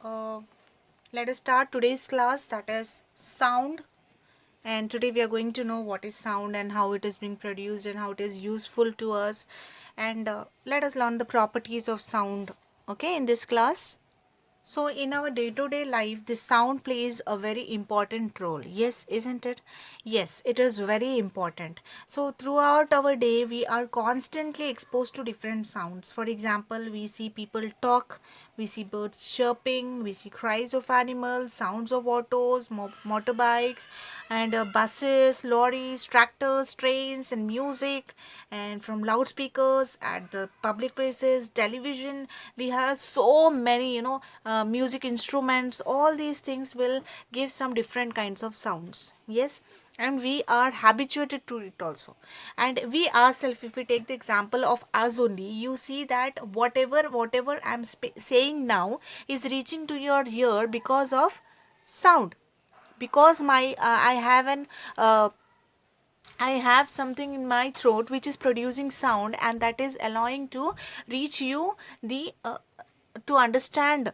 uh, let us start today's class, that is sound. And today we are going to know what is sound and how it is being produced and how it is useful to us. And let us learn the properties of sound, okay, in this class. So, in our day to day life, the sound plays a very important role. Yes, isn't it? Yes, it is very important. So, throughout our day, we are constantly exposed to different sounds. For example, we see people talk, we see birds chirping, we see cries of animals, sounds of autos, motorbikes, and buses, lorries, tractors, trains, and music, and from loudspeakers at the public places, television. We have so many, music instruments. All these things will give some different kinds of sounds. Yes, and we are habituated to it also. And we ourselves, if we take the example of us only, you see that whatever I'm saying now is reaching to your ear because of sound, because my uh, I have something in my throat which is producing sound, and that is allowing to reach you the to understand,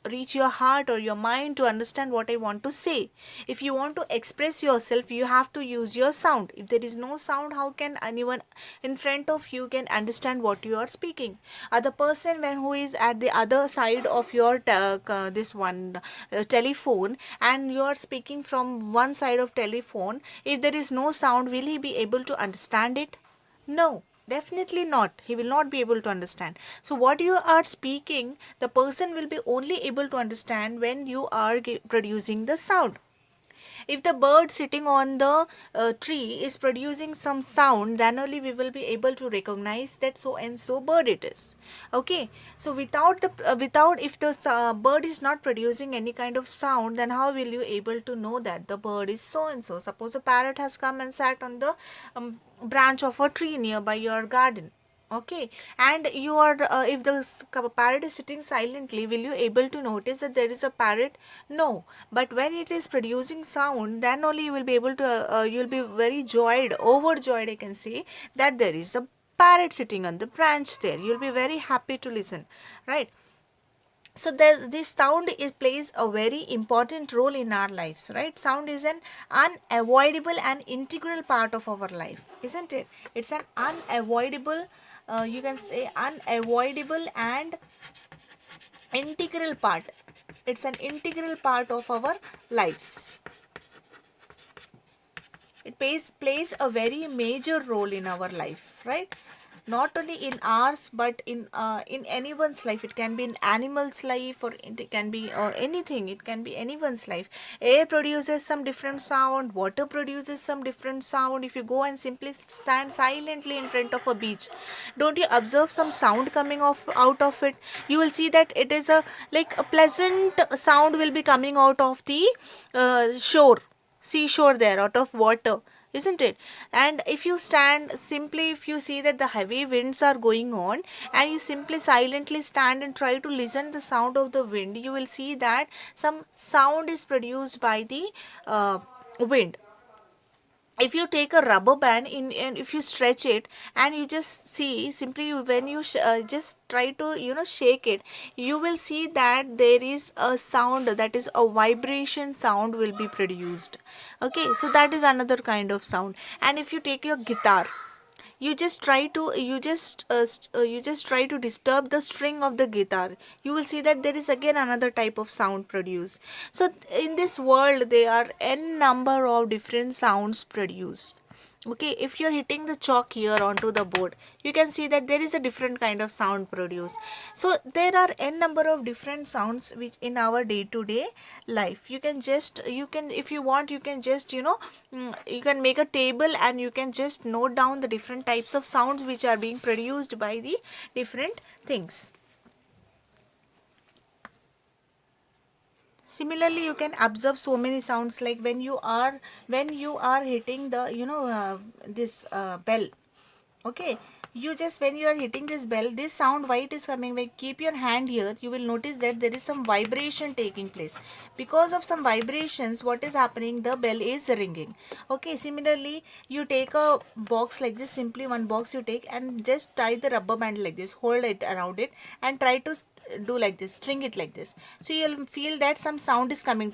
reach your heart or your mind to understand what I want to say. If you want to express yourself, you have to use your sound. If there is no sound, how can anyone in front of you can understand what you are speaking? Other person when who is at the other side of your this one telephone, and you are speaking from one side of telephone, if there is no sound, will he be able to understand it? No, definitely not. He will not be able to understand. So, what you are speaking, the person will be only able to understand when you are producing the sound. If the bird sitting on the tree is producing some sound, then only we will be able to recognize that so and so bird it is. Okay, so without, if the bird is not producing any kind of sound, then how will you able to know that the bird is so and so? Suppose a parrot has come and sat on the branch of a tree nearby your garden. Okay, and you are if the parrot is sitting silently, will you able to notice that there is a parrot? No. But when it is producing sound, then only you will be able to you'll be very joyed, overjoyed, I can say, that there is a parrot sitting on the branch there. You'll be very happy to listen, right? So this sound is plays a very important role in our lives, right? Sound is an unavoidable and integral part of our life, isn't it? It's an unavoidable, you can say unavoidable and integral part. It's an integral part of our lives. It plays a very major role in our life, right? Not only in ours, but in anyone's life. It can be in animal's life, or it can be anything. It can be anyone's life. Air produces some different sound, water produces some different sound. If you go and simply stand silently in front of a beach, don't you observe some sound coming off out of it? You will see that it is a, like, a pleasant sound will be coming out of the shore, seashore there, out of water, isn't it? And if you stand simply, if you see that the heavy winds are going on, and you simply silently stand and try to listen the sound of the wind, you will see that some sound is produced by the wind. If you take a rubber band in, and if you stretch it, and you just see simply, when you just try to shake it, you will see that there is a sound, that is a vibration sound will be produced. Okay, so that is another kind of sound. And if you take your guitar, you just try to disturb the string of the guitar, you will see that there is again another type of sound produced. So in this world there are n number of different sounds produced. Okay, if you're hitting the chalk here onto the board, you can see that there is a different kind of sound produced. So there are n number of different sounds which in our day to day life, you can, if you want, you can just you can make a table, and you can just note down the different types of sounds which are being produced by the different things. Similarly, you can observe so many sounds, like when you are hitting the this bell. Okay, you just, when you are hitting this bell, this sound, why it is coming, when keep your hand here, you will notice that there is some vibration taking place. Because of some vibrations, what is happening, the bell is ringing. Okay, similarly, you take a box like this, simply one box you take, and just tie the rubber band like this, hold it around it, and try to do like this, string it like this. So you'll feel that some sound is coming,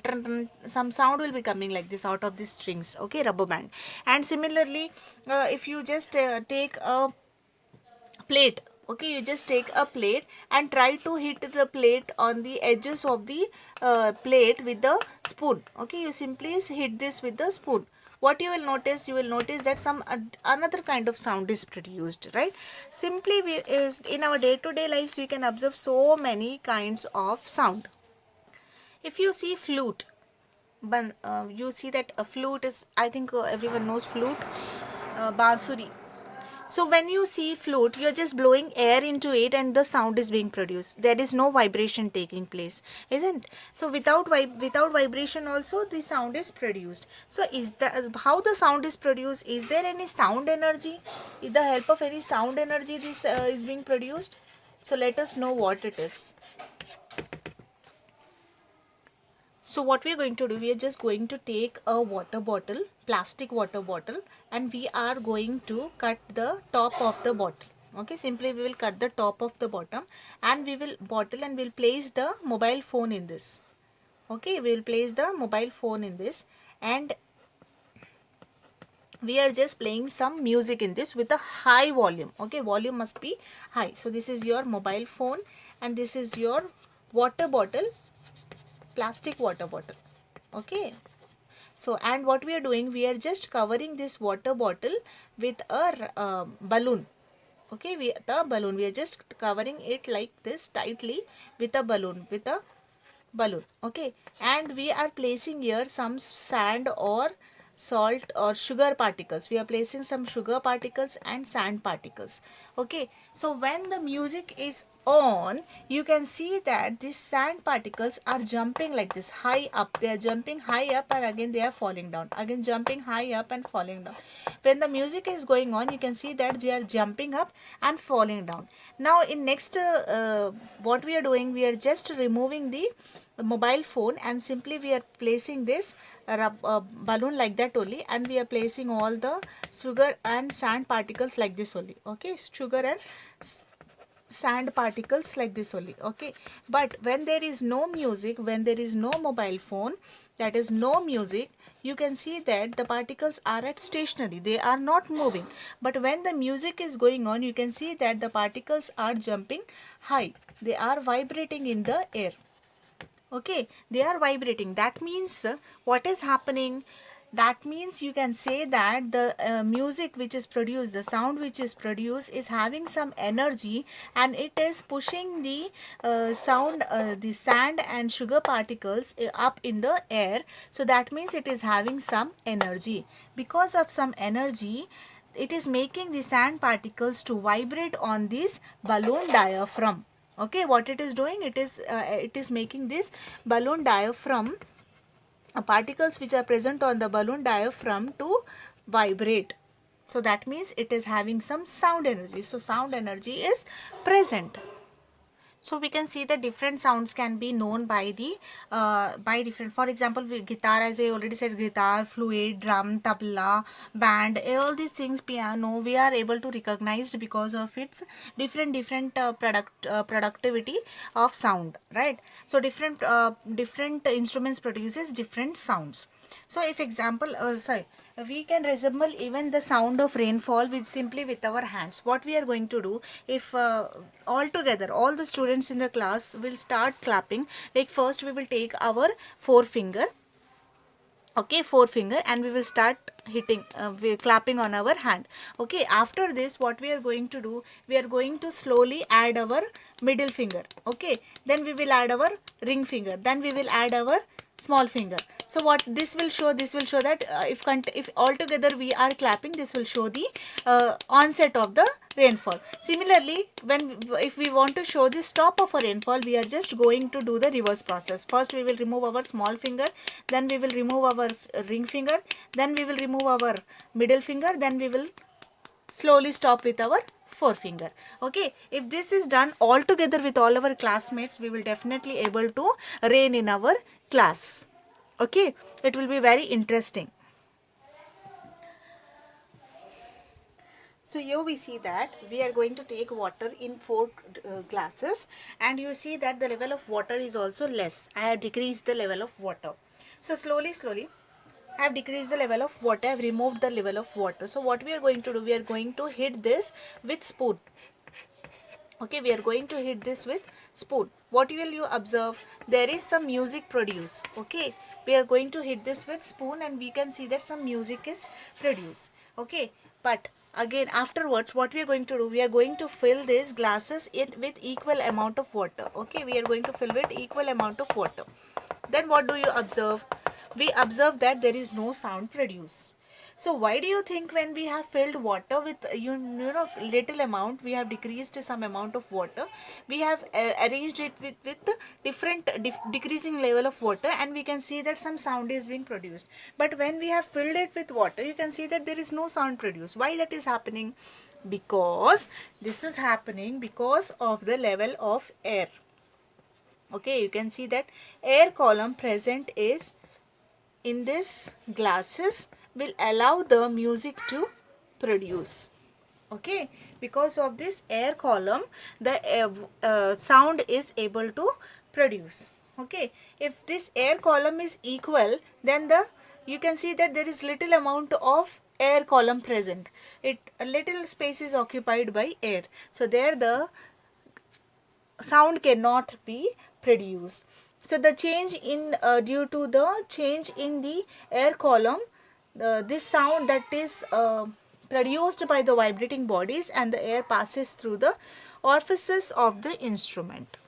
some sound will be coming like this out of these strings, okay, rubber band. And similarly, if you just take a plate, okay, you just take a plate and try to hit the plate on the edges of the plate with the spoon, okay, you simply hit this with the spoon. What you will notice, you will notice that some another kind of sound is produced, right? Simply we is in our day to day lives we can observe so many kinds of sound. If you see flute, but you see that a flute is, I think everyone knows flute, bansuri. So when you see flute, you're just blowing air into it and the sound is being produced. There is no vibration taking place, isn't? So without vibration also the sound is produced. So is the how the sound is produced? Is there any sound energy? With the help of any sound energy this is being produced? So let us know what it is. So what we are going to do, we are just going to take a water bottle, plastic water bottle, and we are going to cut the top of the bottle. Okay, simply we will cut the top of the bottom and we will bottle and we'll place the mobile phone in this. Okay, we will place the mobile phone in this and we are just playing some music in this with a high volume. Okay, volume must be high. So this is your mobile phone and this is your water bottle, plastic water bottle. Okay, so and what we are doing, we are just covering this water bottle with a balloon. Okay, the balloon, we are just covering it like this tightly with a balloon. Okay, and we are placing here some sand or salt or sugar particles. We are placing some sugar particles and sand particles. Okay, so when the music is on, you can see that these sand particles are jumping like this high up. They are jumping high up and again they are falling down, again jumping high up and falling down. When the music is going on, you can see that they are jumping up and falling down. Now in next what we are doing, we are just removing the mobile phone and simply we are placing this balloon like that only, and we are placing all the sugar and sand particles like this only. Okay, sugar and sand particles like this only. Okay, but when there is no music, when there is no mobile phone, that is no music, you can see that the particles are at stationary, they are not moving. But when the music is going on, you can see that the particles are jumping high, they are vibrating in the air. Okay, they are vibrating. That means what is happening, that means you can say that the music which is produced, the sound which is produced is having some energy and it is pushing the the sand and sugar particles up in the air. So that means it is having some energy. Because of some energy, it is making the sand particles to vibrate on this balloon diaphragm. Okay, what it is doing, it is making this balloon diaphragm particles which are present on the balloon diaphragm to vibrate. So that means it is having some sound energy. So sound energy is present. So we can see that different sounds can be known by the by different, for example, guitar, as I already said, guitar, flute, drum, tabla, band, all these things, piano, we are able to recognize because of its different productivity of sound, right? So different instruments produces different sounds. So if example, sorry, we can resemble even the sound of rainfall with simply with our hands. What we are going to do, if all together all the students in the class will start clapping, like first we will take our forefinger, okay, forefinger, and we will start hitting we clapping on our hand. Okay, after this what we are going to do, we are going to slowly add our middle finger. Okay, then we will add our ring finger, then we will add our small finger. So what this will show, this will show that if all together we are clapping, this will show the onset of the rainfall. Similarly, if we want to show the stop of a rainfall, we are just going to do the reverse process. First we will remove our small finger, then we will remove our ring finger, then we will remove our middle finger, then we will slowly stop with our forefinger. Okay, if this is done all together with all our classmates, we will definitely able to rain in our class. Okay, it will be very interesting. So here we see that we are going to take water in 4 glasses, and you see that the level of water is also less. I have decreased the level of water. So slowly I have decreased the level of water. I have removed the level of water. So what we are going to do, we are going to hit this with spoon. Okay, we are going to hit this with spoon. What will you observe? There is some music produced. Okay, we are going to hit this with spoon and we can see that some music is produced. Okay, but again afterwards what we are going to do, we are going to fill these glasses with equal amount of water. Okay, we are going to fill with equal amount of water. Then what do you observe? We observe that there is no sound produced. So why do you think when we have filled water with you know little amount, we have decreased some amount of water, we have arranged it with different decreasing level of water, and we can see that some sound is being produced. But when we have filled it with water, you can see that there is no sound produced. Why that is happening? Because this is happening because of the level of air. Okay, you can see that air column present is in this glasses will allow the music to produce. Okay, because of this air column the sound is able to produce. Okay, if this air column is equal, then the you can see that there is little amount of air column present. It a little space is occupied by air, so there the sound cannot be produced. So the change in due to the change in the air column, this sound that is produced by the vibrating bodies, and the air passes through the orifices of the instrument.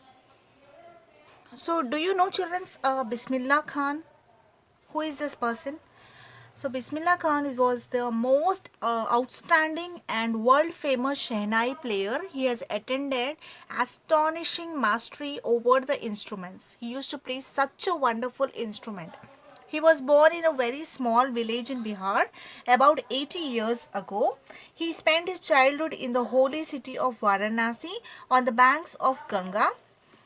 So do you know children Bismillah Khan? Who is this person? So Bismillah Khan was the most outstanding and world famous Shehnai player. He has attained astonishing mastery over the instruments. He used to play such a wonderful instrument. He was born in a very small village in Bihar about 80 years ago. He spent his childhood in the holy city of Varanasi on the banks of Ganga,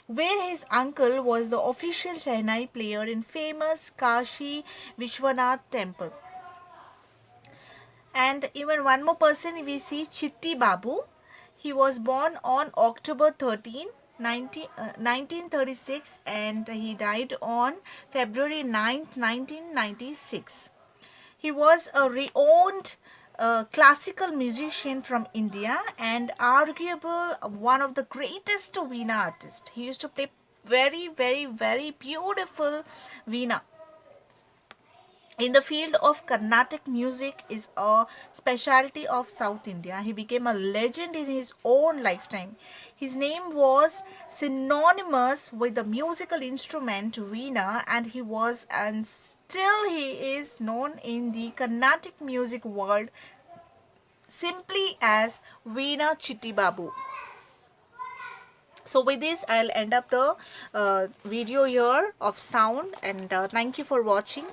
where his uncle was the official Shehnai player in famous Kashi Vishwanath temple. And even one more person we see, Chitti Babu. He was born on October 13, 1936, and he died on February 9th, 1996. He was a renowned classical musician from India and arguable one of the greatest Veena artists. He used to play very beautiful Veena. In the field of Carnatic music is a specialty of South India. He became a legend in his own lifetime. His name was synonymous with the musical instrument Veena, and he was and still he is known in the Carnatic music world simply as Veena Chitti Babu. So with this I'll end up the video here of sound, and thank you for watching.